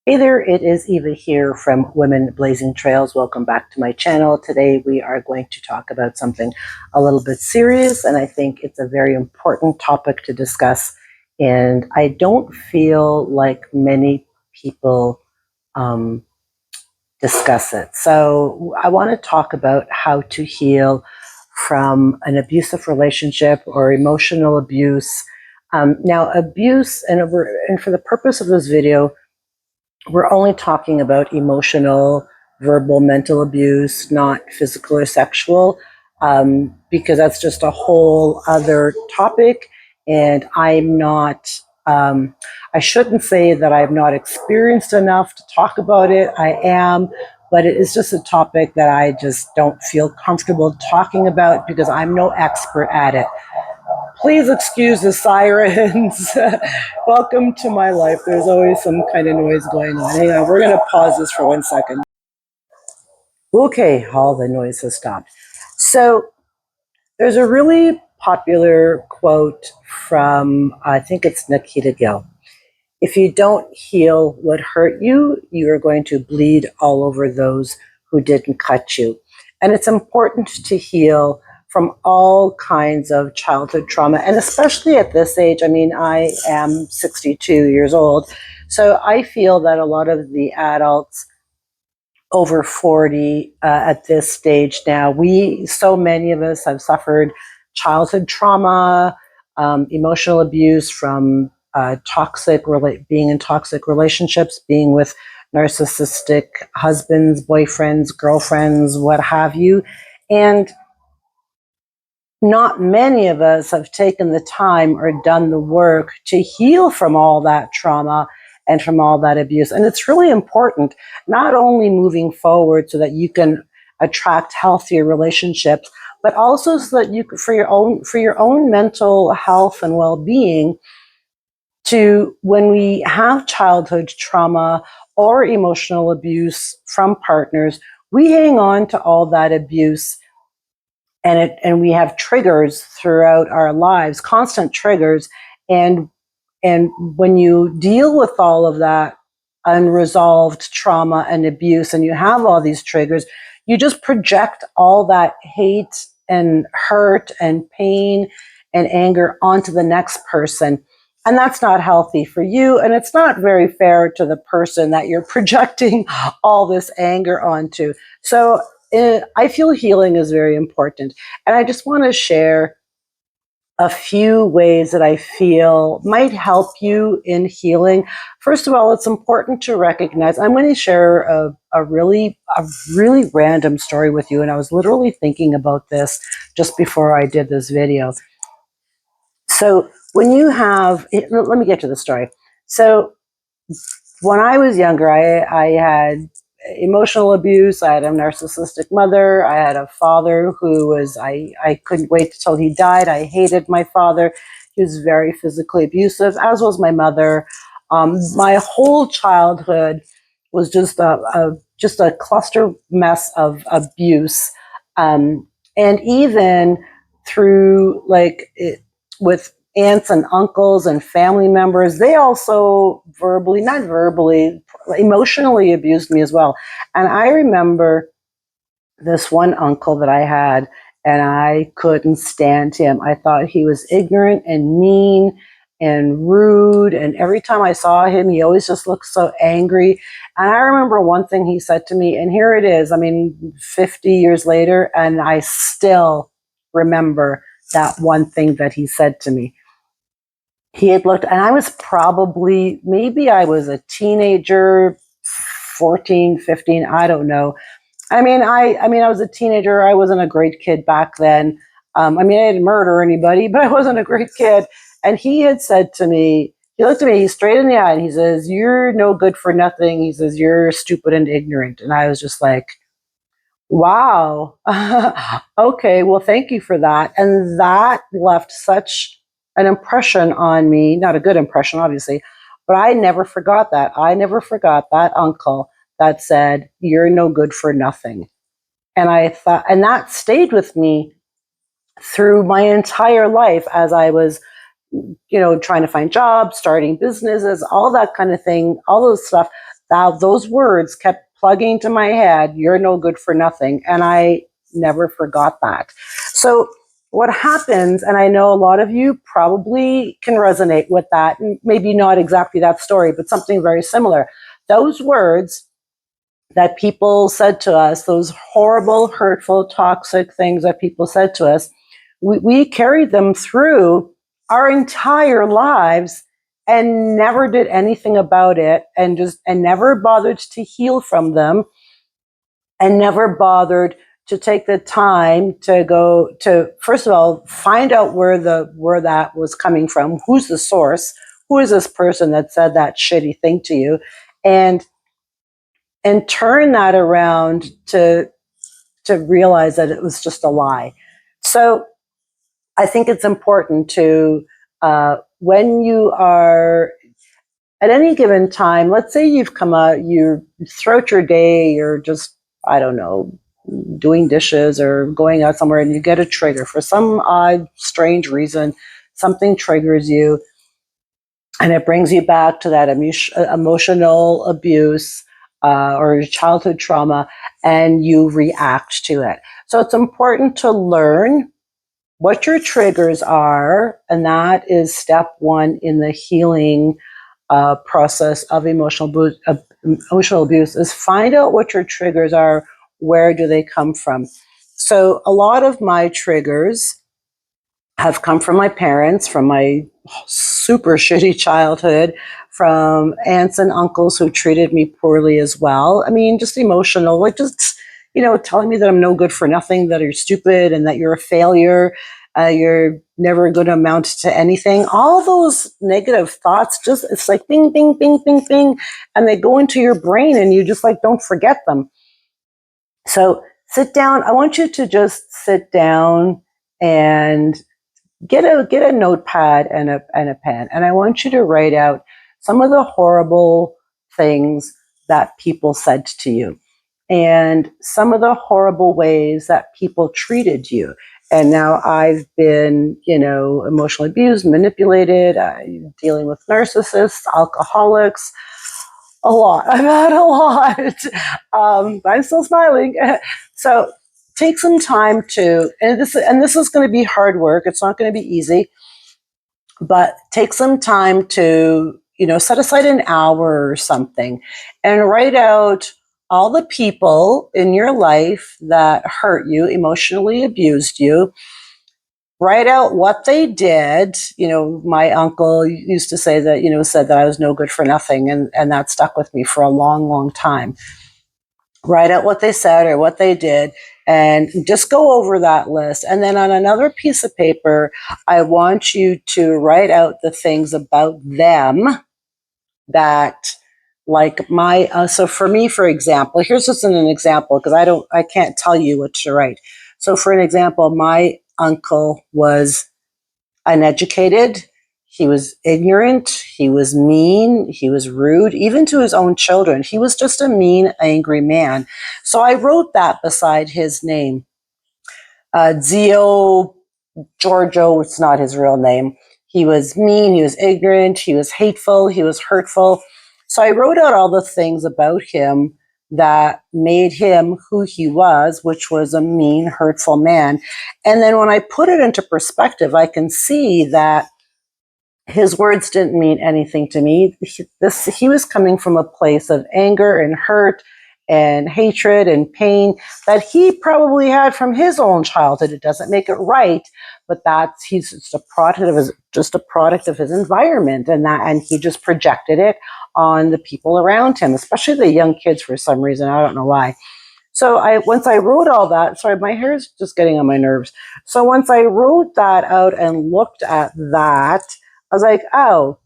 Hey there, it is Eva here from Women Blazing Trails. Welcome back to my channel. Today we are going to talk about something a little bit serious, and I think it's a very important topic to discuss. And I don't feel like many people discuss it. So I want to talk about how to heal from an abusive relationship or emotional abuse. Now, abuse, and for the purpose of this video, we're only talking about emotional, verbal, mental abuse, not physical or sexual, because that's just a whole other topic. And I shouldn't say that I'm not experienced enough to talk about it. I am, but it is just a topic that I just don't feel comfortable talking about because I'm no expert at it. Please excuse the sirens. Welcome to my life. There's always some kind of noise going on. Hang on, we're going to pause this for 1 second. Okay, all the noise has stopped. So there's a really popular quote from, I think it's Nikita Gill. If you don't heal what hurt you, you are going to bleed all over those who didn't cut you. And it's important to heal from all kinds of childhood trauma, and especially at this age. I mean, I am 62 years old, so I feel that a lot of the adults over 40 at this stage now, so many of us have suffered childhood trauma, emotional abuse from being in toxic relationships, being with narcissistic husbands, boyfriends, girlfriends, what have you. And not many of us have taken the time or done the work to heal from all that trauma and from all that abuse. And it's really important, not only moving forward so that you can attract healthier relationships, but also so that you could, for your own mental health and well-being, when we have childhood trauma or emotional abuse from partners, we hang on to all that abuse, and we have triggers throughout our lives, constant triggers. And when you deal with all of that unresolved trauma and abuse, and you have all these triggers, you just project all that hate and hurt and pain and anger onto the next person. And that's not healthy for you. And it's not very fair to the person that you're projecting all this anger onto. So I feel healing is very important. And I just want to share a few ways that I feel might help you in healing. First of all, it's important to recognize, I'm going to share a really random story with you. And I was literally thinking about this just before I did this video. So when you have, let me get to the story. So when I was younger, I had emotional abuse. I had a narcissistic mother. I had a father who I couldn't wait till he died. I hated my father. He was very physically abusive, as was my mother. My whole childhood was just a cluster mess of abuse. And even through with aunts and uncles and family members, they also not verbally, emotionally abused me as well. And I remember this one uncle that I had, and I couldn't stand him. I thought he was ignorant and mean and rude. And every time I saw him, he always just looked so angry. And I remember one thing he said to me, and here it is, 50 years later, and I still remember that one thing that he said to me. He had looked, and I was maybe I was a teenager, 14, 15, I don't know. I was a teenager. I wasn't a great kid back then. I didn't murder anybody, but I wasn't a great kid. And he had said to me, he looked at me straight in the eye and he says, "You're no good for nothing." He says, "You're stupid and ignorant." And I was just like, wow. Okay, well, thank you for that. And that left such an impression on me, not a good impression, obviously, but I never forgot that. I never forgot that uncle that said, "You're no good for nothing." And I thought, and that stayed with me through my entire life as I was, trying to find jobs, starting businesses, all that kind of thing, all those stuff. those words kept plugging into my head, you're no good for nothing. And I never forgot that. So what happens, and I know a lot of you probably can resonate with that, and maybe not exactly that story, but something very similar. Those words that people said to us, those horrible, hurtful, toxic things that people said to us, we carried them through our entire lives and never did anything about it, and never bothered to heal from them, and never bothered to take the time to go to, first of all, find out where that was coming from, who's the source, who is this person that said that shitty thing to you, and turn that around to realize that it was just a lie. So I think it's important to, when you are at any given time, let's say you've come out, you throughout your day, you're just, I don't know, doing dishes or going out somewhere, and you get a trigger for some odd, strange reason, something triggers you, and it brings you back to that emotional abuse or childhood trauma, and you react to it. So it's important to learn what your triggers are, and that is step one in the healing process of emotional abuse, is find out what your triggers are, where do they come from. So a lot of my triggers have come from my parents, from my super shitty childhood, from aunts and uncles who treated me poorly as well. I mean, just emotional, like just, telling me that I'm no good for nothing, that you're stupid and that you're a failure, you're never going to amount to anything. All those negative thoughts, it's like bing, bing, bing, bing, bing, and they go into your brain and you just like don't forget them. So sit down. I want you to just sit down and get a notepad and a pen, and I want you to write out some of the horrible things that people said to you, and some of the horrible ways that people treated you. And now I've been, emotionally abused, manipulated, dealing with narcissists, alcoholics, a lot. I've had a lot. I'm still smiling. So take some time to, and this is going to be hard work. It's not going to be easy, but take some time to, set aside an hour or something and write out all the people in your life that hurt you, emotionally abused you. Write out what they did. My uncle used to say that, said that I was no good for nothing. And that stuck with me for a long, long time. Write out what they said or what they did, and just go over that list. And then on another piece of paper, I want you to write out the things about them that, like so for me, for example, here's just an example, because I can't tell you what to write. So for an example, my uncle was uneducated. He was ignorant. He was mean. He was rude, even to his own children. He was just a mean, angry man. So I wrote that beside his name. Zio Giorgio, it's not his real name. He was mean. He was ignorant. He was hateful. He was hurtful. So I wrote out all the things about him that made him who he was, which was a mean, hurtful man. And then when I put it into perspective, I can see that his words didn't mean anything to me. He was coming from a place of anger and hurt and hatred and pain that he probably had from his own childhood. It doesn't make it right, but he's just a product of his environment, and he just projected it on the people around him, especially the young kids for some reason. I don't know why. So once I wrote all that, sorry, my hair is just getting on my nerves. So once I wrote that out and looked at that, I was like, oh,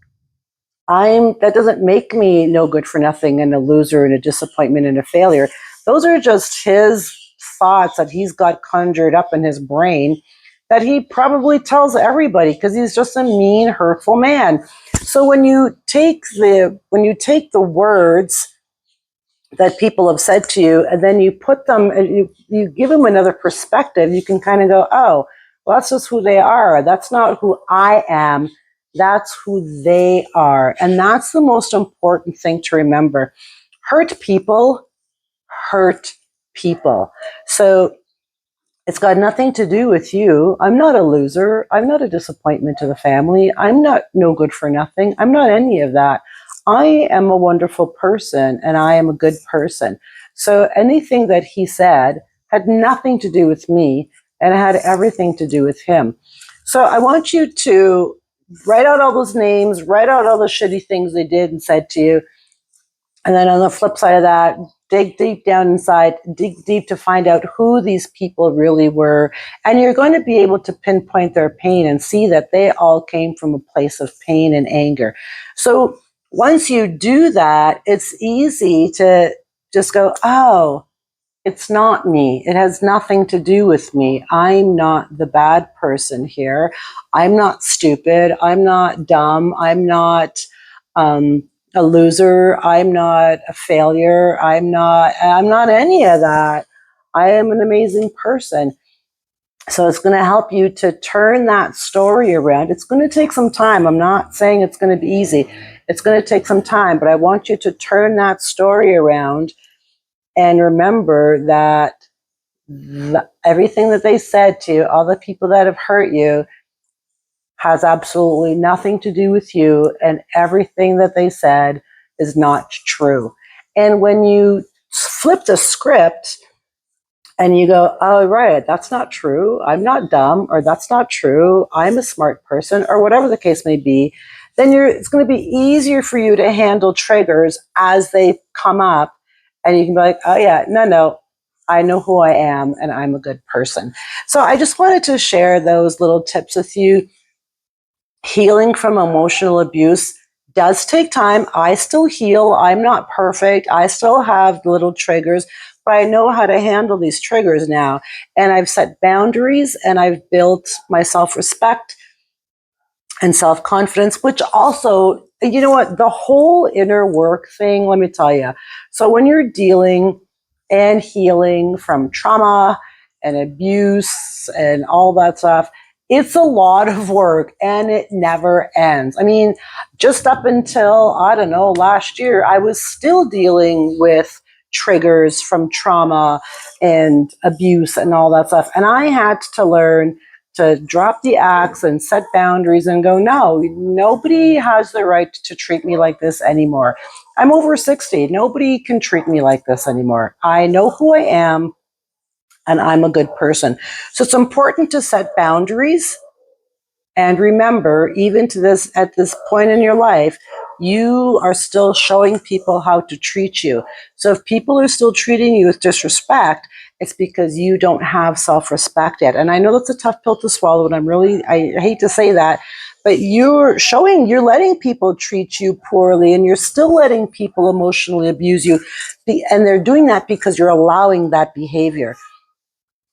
that doesn't make me no good for nothing and a loser and a disappointment and a failure. Those are just his thoughts that he's got conjured up in his brain that he probably tells everybody, because he's just a mean, hurtful man. So when you take the words that people have said to you, and then you put them and you give them another perspective, you can kind of go, oh, well, that's just who they are. That's not who I am. That's who they are. And that's the most important thing to remember. hurt people hurt people. So it's got nothing to do with you. I'm not a loser. I'm not a disappointment to the family. I'm not no good for nothing. I'm not any of that. I am a wonderful person and I am a good person. So anything that he said had nothing to do with me and it had everything to do with him. So I want you to write out all those names, write out all the shitty things they did and said to you. And then on the flip side of that, dig deep down inside, dig deep to find out who these people really were. And you're going to be able to pinpoint their pain and see that they all came from a place of pain and anger. So once you do that, it's easy to just go, oh, it's not me. It has nothing to do with me. I'm not the bad person here. I'm not stupid. I'm not dumb. I'm not a loser. I'm not a failure. I'm not any of that. I am an amazing person. So it's going to help you to turn that story around. It's going to take some time. I'm not saying it's going to be easy. It's going to take some time, but I want you to turn that story around and remember that everything that they said to you, all the people that have hurt you, has absolutely nothing to do with you, and everything that they said is not true. And when you flip the script and you go, oh, right, that's not true. I'm not dumb, or that's not true. I'm a smart person, or whatever the case may be, then it's going to be easier for you to handle triggers as they come up. And you can be like, oh, yeah, no, I know who I am and I'm a good person. So I just wanted to share those little tips with you. Healing from emotional abuse does take time. I still heal. I'm not perfect. I still have little triggers, but I know how to handle these triggers now. And I've set boundaries and I've built my self-respect and self-confidence, which also, you know what, the whole inner work thing, let me tell you. So when you're dealing and healing from trauma and abuse and all that stuff, it's a lot of work and it never ends. I mean, just up until, I don't know, last year, I was still dealing with triggers from trauma and abuse and all that stuff. And I had to learn to drop the axe and set boundaries and go, no, nobody has the right to treat me like this anymore. I'm over 60. Nobody can treat me like this anymore. I know who I am and I'm a good person. So it's important to set boundaries. And remember, even at this point in your life, you are still showing people how to treat you. So if people are still treating you with disrespect, it's because you don't have self-respect yet. And I know that's a tough pill to swallow, and I hate to say that, but you're letting people treat you poorly, and you're still letting people emotionally abuse you. And they're doing that because you're allowing that behavior.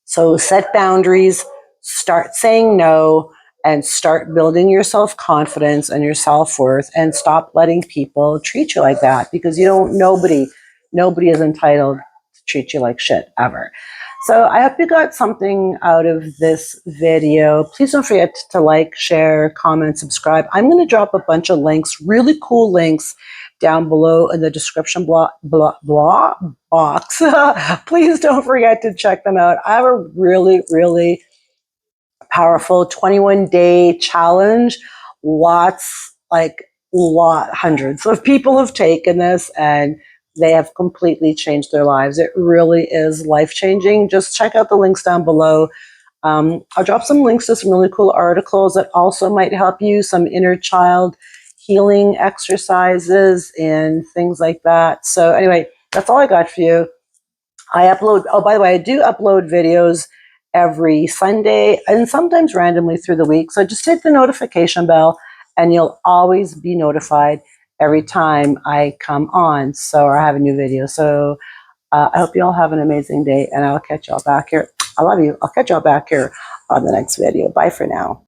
So set boundaries, start saying no, and start building your self-confidence and your self-worth, and stop letting people treat you like that, because nobody is entitled to treat you like shit ever. So I hope you got something out of this video. Please don't forget to like, share, comment, subscribe. I'm going to drop a bunch of links, really cool links, down below in the description box. Please don't forget to check them out. I have a really, really powerful 21-day challenge. Hundreds of people have taken this and they have completely changed their lives. It really is life-changing. Just check out the links down below. I'll drop some links to some really cool articles that also might help you, some inner child healing exercises and things like that. So anyway, that's all I got for you. By the way, I do upload videos every Sunday and sometimes randomly through the week. So just hit the notification bell and you'll always be notified every time I come on or have a new video. So I hope you all have an amazing day, and I'll catch y'all back here. I love you. I'll catch y'all back here on the next video. Bye for now.